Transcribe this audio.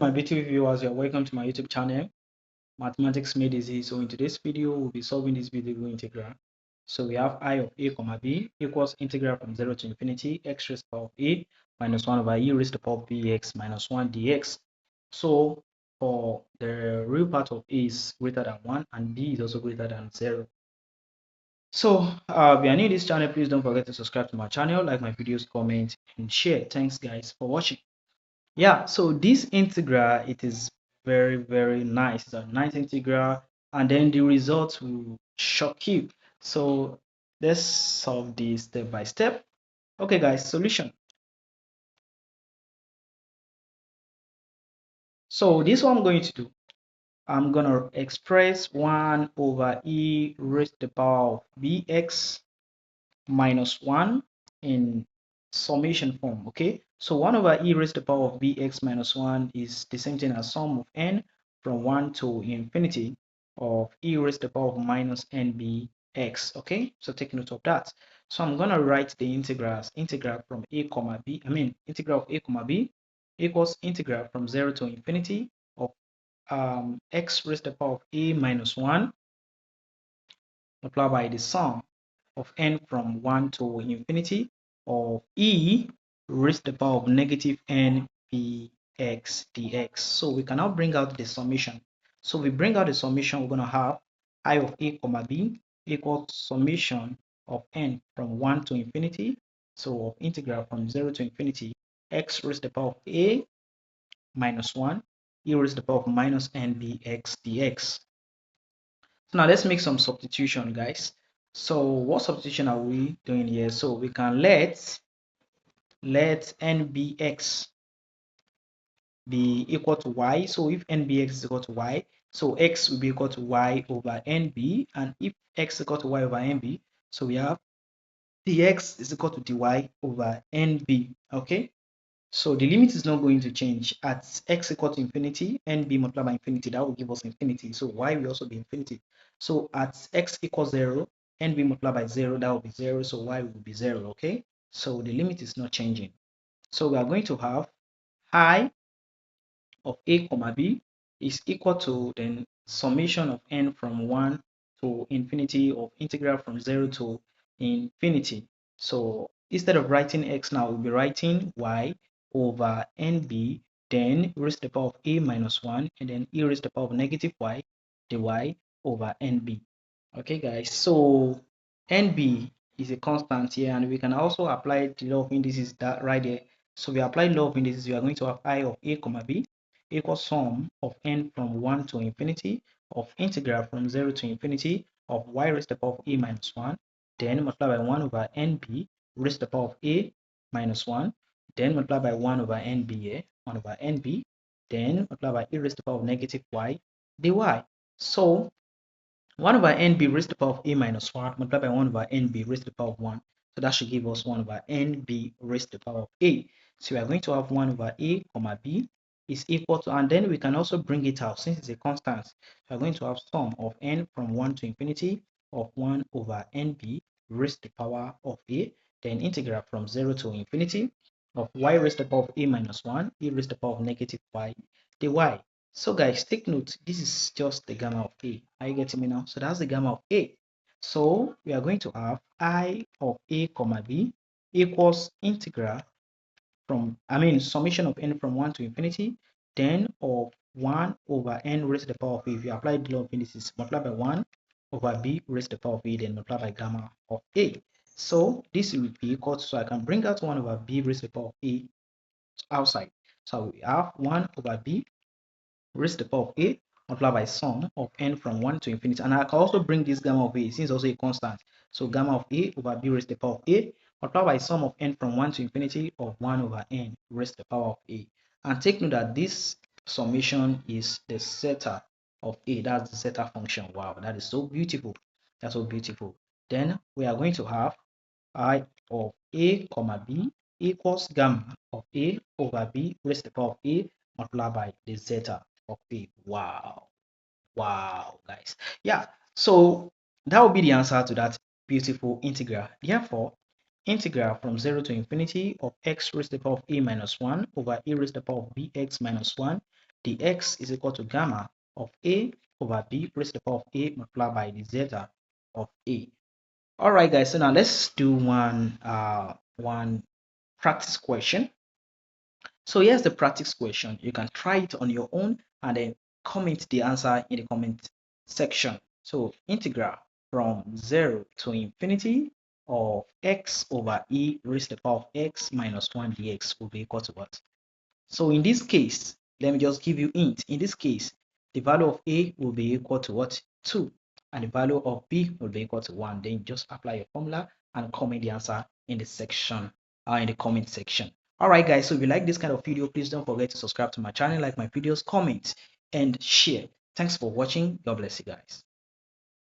my beautiful viewers, you're welcome to my YouTube channel, Mathematics Made Easy. So in today's video, we'll be solving this beautiful integral. So we have I of a comma b equals integral from 0 to infinity x raised to the power of a minus 1 over e raised to the power of bx minus 1 dx. So for the real part of a is greater than 1 and b is also greater than 0. So if you are new to this channel, please don't forget to subscribe to my channel, like my videos, comment, and share. Thanks guys for watching. Yeah, so this integral, it is very nice. It's a nice integral, and then the results will shock you. So let's solve this step by step. Okay guys, solution. So this one I'm going to do, I'm gonna express 1 over e raised to the power of bx minus 1 in summation form. Okay, so 1 over e raised to the power of bx minus 1 is the same thing as sum of n from 1 to infinity of e raised to the power of minus nbx. Okay, so take note of that. So I'm going to write the integral as integral from a comma b, integral of a comma b equals integral from 0 to infinity of x raised to the power of a minus 1 multiplied by the sum of n from 1 to infinity of e raised to the power of negative n bx dx. So we can now bring out the summation. So we bring out the summation, we're going to have I of a comma b equals summation of n from 1 to infinity. So of integral from 0 to infinity x raised to the power of a minus 1 e raised to the power of minus n bx dx. So now let's make some substitution, guys. So what substitution are we doing here? So we can let nbx be equal to y. So if nbx is equal to y, so x will be equal to y over nb, and if x is equal to y over nb, so we have dx is equal to dy over nb. Okay, so the limit is not going to change. At x equal to infinity, nb multiplied by infinity, that will give us infinity. So y will also be infinity. So at x equals 0, nb multiplied by 0, that will be 0. So y will be 0. Okay, so the limit is not changing. So we are going to have I of a comma b is equal to then summation of n from 1 to infinity of integral from 0 to infinity. So instead of writing x now, we'll be writing y over nb, then e raised to the power of a minus 1, and then e raised to the power of negative y dy over nb. Okay guys, so nb is a constant here, and we can also apply the law of indices that right there. So we apply law of indices, we are going to have I of a comma b equals sum of n from 1 to infinity of integral from 0 to infinity of y raised to the power of a minus 1, then multiplied by 1 over nb raised to the power of a minus 1, then multiplied by 1 over nb, 1 over nb, then multiplied by e raised to the power of negative y dy. So 1 over nb raised to the power of a minus 1 multiplied by 1 over nb raised to the power of 1. So that should give us 1 over nb raised to the power of a. So we are going to have 1 over a comma b is equal to, and then we can also bring it out since it's a constant. We are going to have sum of n from 1 to infinity of 1 over nb raised to the power of a, then integral from 0 to infinity of y raised to the power of a minus 1 e raised to the power of negative y dy. So guys, take note, this is just the gamma of a. Are you getting me now? So that's the gamma of a. So we are going to have I of a comma b equals integral from, summation of n from 1 to infinity, then of 1 over n raised to the power of a. If you apply the law of indices, multiply by 1 over b raised to the power of a, then multiply by gamma of a. So this will be equal to, so I can bring out 1 over b raised to the power of a outside. So we have 1 over b raised to the power of a multiplied by sum of n from 1 to infinity. And I can also bring this gamma of a since it's also a constant. So gamma of a over b raised to the power of a multiplied by sum of n from 1 to infinity of 1 over n raised to the power of a. And take note that this summation is the zeta of a. That's the zeta function. Wow, that is so beautiful. That's so beautiful. Then we are going to have I of a comma b equals gamma of a over b raised to the power of a multiplied by the zeta of a. Wow, guys. Yeah, so that will be the answer to that beautiful integral. Therefore, integral from 0 to infinity of x raised to the power of a minus 1 over e raised to the power of bx minus 1, the x is equal to gamma of a over b raised to the power of a multiplied by the zeta of a. All right, guys. So now let's do one practice question. So here's the practice question. You can try it on your own and then comment the answer in the comment section. So integral from 0 to infinity of x over e raised to the power of x minus 1 dx will be equal to what? So in this case, let me just give you hint. In this case, the value of a will be equal to what? 2. And the value of b will be equal to 1. Then just apply your formula and comment the answer in the section, in the comment section. All right, guys. So if you like this kind of video, please don't forget to subscribe to my channel, like my videos, comment, and share. Thanks for watching. God bless you guys.